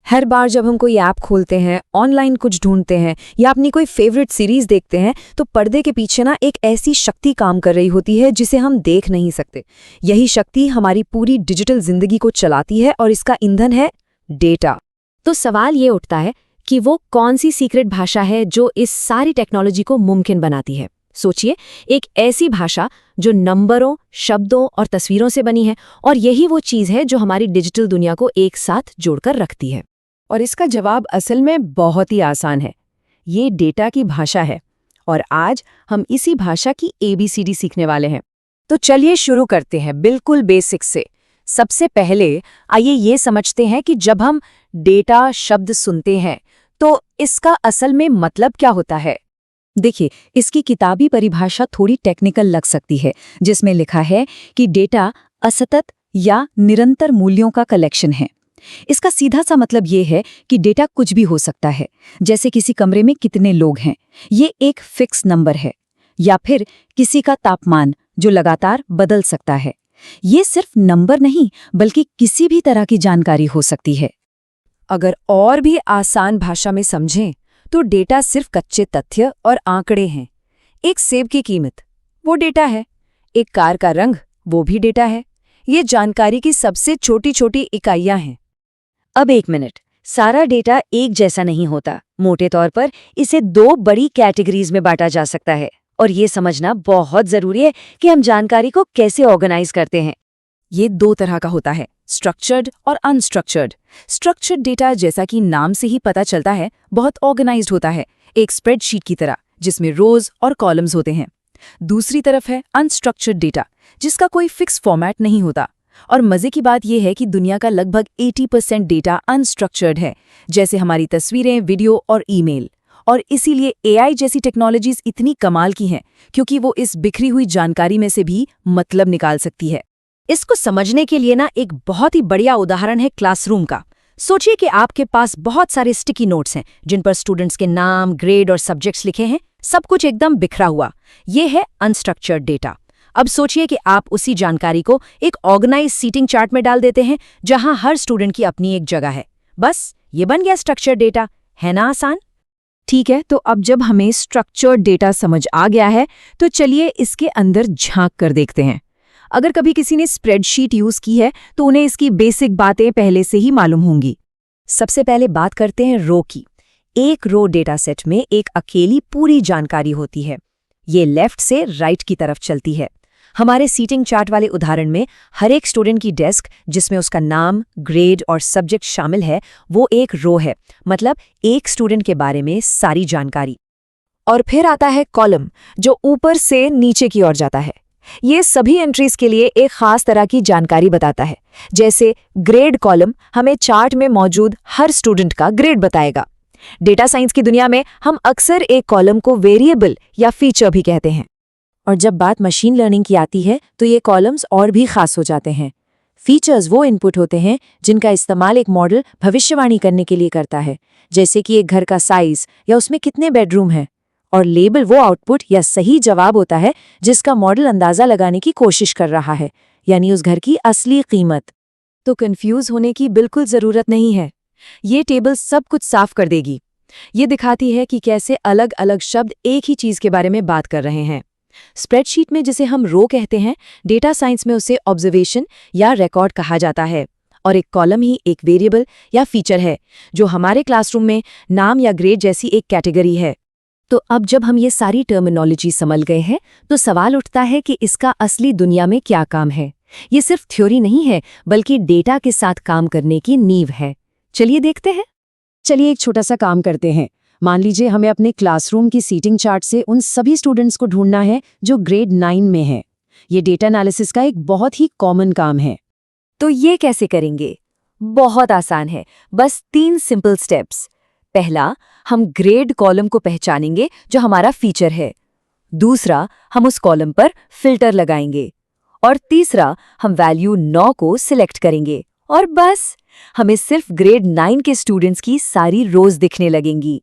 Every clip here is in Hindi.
हर बार जब हम कोई ऐप खोलते हैं, ऑनलाइन कुछ ढूंढते हैं या अपनी कोई फेवरेट सीरीज देखते हैं तो पर्दे के पीछे ना एक ऐसी शक्ति काम कर रही होती है जिसे हम देख नहीं सकते। यही शक्ति हमारी पूरी डिजिटल जिंदगी को चलाती है और इसका ईंधन है डेटा। तो सवाल ये उठता है कि वो कौन सी सीक्रेट भाषा है जो इस सारी टेक्नोलॉजी को मुमकिन बनाती है। सोचिए, एक ऐसी भाषा जो नंबरों, शब्दों और तस्वीरों से बनी है, और यही वो चीज़ है जो हमारी डिजिटल दुनिया को एक साथ जोड़कर रखती है। और इसका जवाब असल में बहुत ही आसान है। ये डेटा की भाषा है और आज हम इसी भाषा की ABCD सीखने वाले हैं। तो चलिए शुरू करते हैं बिल्कुल बेसिक से। सबसे पहले आइए ये समझते हैं कि जब हम डेटा शब्द सुनते हैं तो इसका असल में मतलब क्या होता है। देखिए, इसकी किताबी परिभाषा थोड़ी टेक्निकल लग सकती है, जिसमें लिखा है कि डेटा असतत या निरंतर मूल्यों का कलेक्शन है। इसका सीधा सा मतलब ये है कि डेटा कुछ भी हो सकता है, जैसे किसी कमरे में कितने लोग हैं, ये एक फिक्स नंबर है, या फिर किसी का तापमान जो लगातार बदल सकता है। ये सिर्फ नंबर नहीं बल्कि किसी भी तरह की जानकारी हो सकती है। अगर और भी आसान भाषा में समझें तो डेटा सिर्फ कच्चे तथ्य और आंकड़े हैं। एक सेब की कीमत, वो डेटा है। एक कार का रंग, वो भी डेटा है। ये जानकारी की सबसे छोटी छोटी इकाइयां हैं। अब एक मिनट, सारा डेटा एक जैसा नहीं होता। मोटे तौर पर इसे दो बड़ी कैटेगरीज में बांटा जा सकता है, और ये समझना बहुत जरूरी है कि हम जानकारी को कैसे ऑर्गेनाइज करते हैं। ये दो तरह का होता है, स्ट्रक्चर्ड और अनस्ट्रक्चर्ड। स्ट्रक्चर्ड डेटा, जैसा कि नाम से ही पता चलता है, बहुत ऑर्गेनाइज्ड होता है, एक स्प्रेडशीट की तरह जिसमें रोज और कॉलम्स होते हैं। दूसरी तरफ है अनस्ट्रक्चर्ड डेटा, जिसका कोई फिक्स फॉर्मेट नहीं होता। और मजे की बात यह है कि दुनिया का लगभग 80% डेटा अनस्ट्रक्चर्ड है, जैसे हमारी तस्वीरें, वीडियो और ईमेल। और इसीलिए AI जैसी टेक्नोलॉजीज इतनी कमाल की हैं, क्योंकि वो इस बिखरी हुई जानकारी में से भी मतलब निकाल सकती है। इसको समझने के लिए ना एक बहुत ही बढ़िया उदाहरण है क्लासरूम का। सोचिए कि आपके पास बहुत सारे स्टिकी नोट्स हैं जिन पर स्टूडेंट्स के नाम, ग्रेड और सब्जेक्ट्स लिखे हैं, सब कुछ एकदम बिखरा हुआ। ये है अनस्ट्रक्चर्ड डेटा। अब सोचिए कि आप उसी जानकारी को एक ऑर्गेनाइज सीटिंग चार्ट में डाल देते हैं, जहां हर स्टूडेंट की अपनी एक जगह है। बस ये बन गया स्ट्रक्चर्ड डेटा। है ना आसान? ठीक है, तो अब जब हमें स्ट्रक्चर्ड डेटा समझ आ गया है तो चलिए इसके अंदर झांक कर देखते हैं। अगर कभी किसी ने स्प्रेडशीट यूज की है तो उन्हें इसकी बेसिक बातें पहले से ही मालूम होंगी। सबसे पहले बात करते हैं रो की। एक रो डेटा सेट में एक अकेली पूरी जानकारी होती है। ये लेफ्ट से राइट की तरफ चलती है। हमारे सीटिंग चार्ट वाले उदाहरण में हर एक स्टूडेंट की डेस्क, जिसमें उसका नाम, ग्रेड और सब्जेक्ट शामिल है, वो एक रो है, मतलब एक स्टूडेंट के बारे में सारी जानकारी। और फिर आता है कॉलम, जो ऊपर से नीचे की ओर जाता है। ये सभी एंट्रीज के लिए एक खास तरह की जानकारी बताता है। जैसे ग्रेड कॉलम हमें चार्ट में मौजूद हर स्टूडेंट का ग्रेड बताएगा। डेटा साइंस की दुनिया में हम अक्सर एक कॉलम को वेरिएबल या फीचर भी कहते हैं। और जब बात मशीन लर्निंग की आती है तो ये कॉलम्स और भी खास हो जाते हैं। फीचर्स वो इनपुट होते हैं जिनका इस्तेमाल एक मॉडल भविष्यवाणी करने के लिए करता है, जैसे कि एक घर का साइज या उसमें कितने बेडरूम हैं। और लेबल वो आउटपुट या सही जवाब होता है जिसका मॉडल अंदाजा लगाने की कोशिश कर रहा है, यानी उस घर की असली कीमत। तो कंफ्यूज होने की बिल्कुल जरूरत नहीं है। ये टेबल सब कुछ साफ कर देगी। ये दिखाती है कि कैसे अलग अलग शब्द एक ही चीज के बारे में बात कर रहे हैं। स्प्रेडशीट में जिसे हम रो कहते हैं, डेटा साइंस में उसे ऑब्जर्वेशन या रिकॉर्ड कहा जाता है। और एक कॉलम ही एक वेरिएबल या फीचर है, जो हमारे क्लासरूम में नाम या ग्रेड जैसी एक कैटेगरी है। तो अब जब हम ये सारी टर्मिनोलॉजी समझ गए हैं तो सवाल उठता है कि इसका असली दुनिया में क्या काम है। ये सिर्फ थ्योरी नहीं है, बल्कि डेटा के साथ काम करने की नींव है। चलिए देखते हैं। चलिए एक छोटा सा काम करते हैं। मान लीजिए हमें अपने क्लासरूम की सीटिंग चार्ट से उन सभी स्टूडेंट्स को ढूंढना है जो ग्रेड 9 में हैं। ये डेटा एनालिसिस का एक बहुत ही कॉमन काम है। तो ये कैसे करेंगे? बहुत आसान है, बस 3 सिंपल स्टेप्स। पहला, हम ग्रेड कॉलम को पहचानेंगे जो हमारा फीचर है। दूसरा, हम उस कॉलम पर फिल्टर लगाएंगे। और तीसरा, हम वैल्यू 9 को सिलेक्ट करेंगे। और बस हमें सिर्फ ग्रेड 9 के स्टूडेंट्स की सारी रोज दिखने लगेंगी।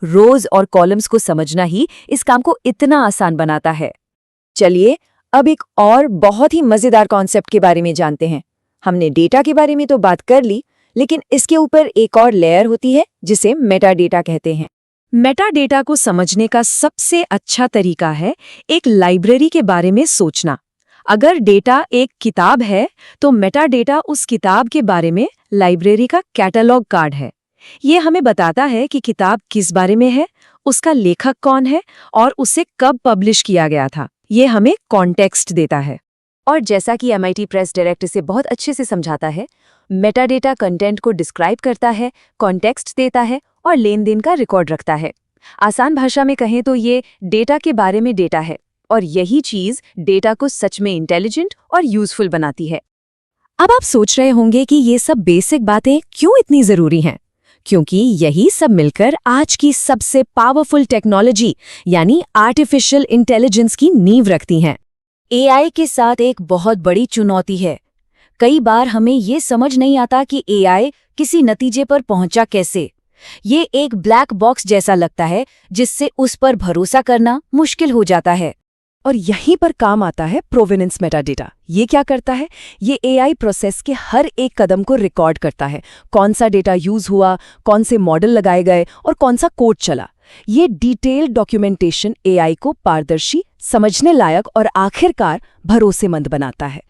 रोज और कॉलम्स को समझना ही इस काम को इतना आसान बनाता है। चलिए अब एक और बहुत ही मजेदार कॉन्सेप्ट के बारे में जानते हैं। हमने डेटा के बारे में तो बात कर ली, लेकिन इसके ऊपर एक और लेयर होती है जिसे मेटाडेटा कहते हैं। मेटाडेटा को समझने का सबसे अच्छा तरीका है एक लाइब्रेरी के बारे में सोचना। अगर डेटा एक किताब है तो मेटाडेटा उस किताब के बारे में लाइब्रेरी का कैटलॉग कार्ड है। ये हमें बताता है कि किताब किस बारे में है, उसका लेखक कौन है और उसे कब पब्लिश किया गया था। ये हमें कॉन्टेक्स्ट देता है। और जैसा कि MIT प्रेस डायरेक्ट इसे बहुत अच्छे से समझाता है, मेटाडेटा कंटेंट को डिस्क्राइब करता है, कॉन्टेक्स्ट देता है और लेन देन का रिकॉर्ड रखता है। आसान भाषा में कहें तो ये डेटा के बारे में डेटा है, और यही चीज डेटा को सच में इंटेलिजेंट और यूजफुल बनाती है। अब आप सोच रहे होंगे कि ये सब बेसिक बातें क्यों इतनी जरूरी हैं? क्योंकि यही सब मिलकर आज की सबसे पावरफुल टेक्नोलॉजी यानी आर्टिफिशियल इंटेलिजेंस की नींव रखती हैं। AI के साथ एक बहुत बड़ी चुनौती है। कई बार हमें ये समझ नहीं आता कि AI किसी नतीजे पर पहुंचा कैसे। ये एक ब्लैक बॉक्स जैसा लगता है जिससे उस पर भरोसा करना मुश्किल हो जाता है। और यहीं पर काम आता है प्रोवेनेंस मेटाडेटा। ये क्या करता है? ये AI प्रोसेस के हर एक कदम को रिकॉर्ड करता है। कौन सा डेटा यूज हुआ, कौन से मॉडल लगाए गए और कौन सा कोड चला। ये डिटेल्ड डॉक्यूमेंटेशन AI को पारदर्शी, समझने लायक और आखिरकार भरोसेमंद बनाता है।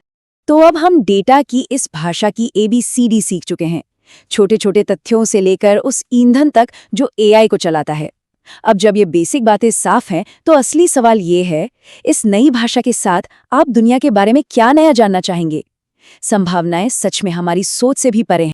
तो अब हम डेटा की इस भाषा की ABCD सीख चुके हैं, छोटे छोटे तथ्यों से लेकर उस ईंधन तक जो AI को चलाता है। अब जब ये बेसिक बातें साफ हैं, तो असली सवाल ये है, इस नई भाषा के साथ आप दुनिया के बारे में क्या नया जानना चाहेंगे? संभावनाएं सच में हमारी सोच से भी परे हैं।